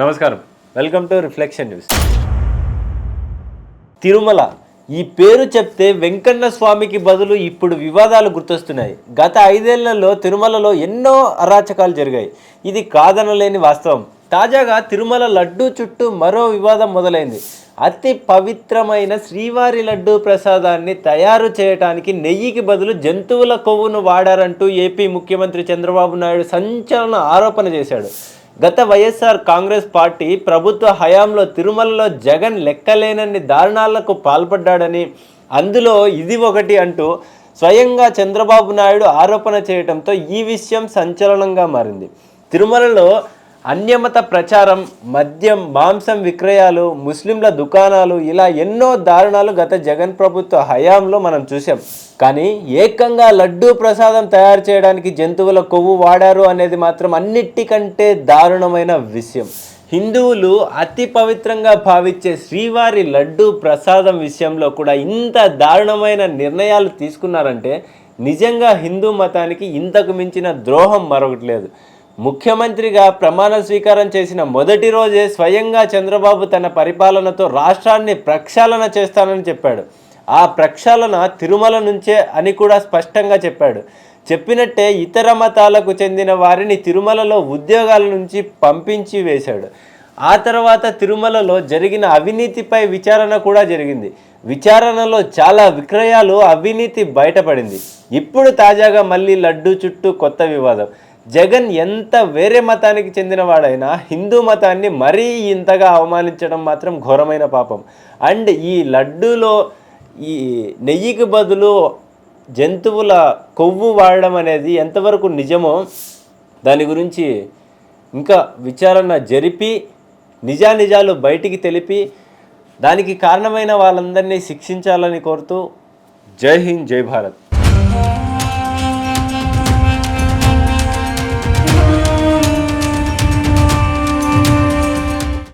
నమస్కారం, welcome to reflection news. Tirumala ఈ పేరు చెప్తే వెంకన్న స్వామికి బదులు ఇప్పుడు వివాదాలు గుర్తొస్తున్నాయి. గత 5 ఏళ్లలో తిరుమలలో ఎన్నో అరాచకాలు జరిగాయి. ఇది కాదనలేని వాస్తవం. తాజాగా తిరుమల లడ్డూ చుట్టూ మరో వివాదం మొదలైంది. అతి పవిత్రమైన శ్రీవారి లడ్డూ ప్రసాదాన్ని తయారు చేయడానికి నెయ్యికి బదులు జంతువుల కొవ్వును వాడారంటూ ఏపీ ముఖ్యమంత్రి చంద్రబాబు నాయుడు సంచలన ఆరోపణ చేశాడు. గత వైఎస్ఆర్ కాంగ్రెస్ పార్టీ ప్రభుత్వ హయాంలో తిరుమలలో జగన్ లెక్కలేనన్ని దారుణాలకు పాల్పడ్డాడని, అందులో ఇది ఒకటి అంటూ స్వయంగా చంద్రబాబు నాయుడు ఆరోపణ చేయడంతో ఈ విషయం సంచలనంగా మారింది. తిరుమలలో అన్యమత ప్రచారం, మద్యం, మాంసం విక్రయాలు, ముస్లింల దుకాణాలు, ఇలా ఎన్నో దారుణాలు గత జగన్ ప్రభుత్వ హయాంలో మనం చూసాం. కానీ ఏకంగా లడ్డూ ప్రసాదం తయారు చేయడానికి జంతువుల కొవ్వు వాడారు అనేది మాత్రం అన్నిటికంటే దారుణమైన విషయం. హిందువులు అతి పవిత్రంగా భావించే శ్రీవారి లడ్డూ ప్రసాదం విషయంలో కూడా ఇంత దారుణమైన నిర్ణయాలు తీసుకున్నారంటే నిజంగా హిందూ మతానికి ఇంతకు మించిన ద్రోహం మరొకటి లేదు. ముఖ్యమంత్రిగా ప్రమాణ స్వీకారం చేసిన మొదటి రోజే స్వయంగా చంద్రబాబు తన పరిపాలనతో రాష్ట్రాన్ని ప్రక్షాళన చేస్తానని చెప్పాడు. ఆ ప్రక్షాళన తిరుమల నుంచే అని కూడా స్పష్టంగా చెప్పాడు. చెప్పినట్టే ఇతర మతాలకు చెందిన వారిని తిరుమలలో ఉద్యోగాల నుంచి పంపించి వేశాడు. ఆ తర్వాత తిరుమలలో జరిగిన అవినీతిపై విచారణ కూడా జరిగింది. విచారణలో చాలా విక్రయాలు, అవినీతి బయటపడింది. ఇప్పుడు తాజాగా మళ్ళీ లడ్డూ చుట్టూ కొత్త వివాదం. జగన్ ఎంత వేరే మతానికి చెందినవాడైనా హిందూ మతాన్ని మరీ ఇంతగా అవమానించడం మాత్రం ఘోరమైన పాపం. అండ్ ఈ లడ్డూలో ఈ నెయ్యికి బదులు జంతువుల కొవ్వు వాడడం అనేది ఎంతవరకు నిజమో దాని గురించి ఇంకా విచారణ జరిపి నిజానిజాలు బయటికి తెలిపి దానికి కారణమైన వాళ్ళందరినీ శిక్షించాలని కోరుతూ జై హింద్, జై భారత్.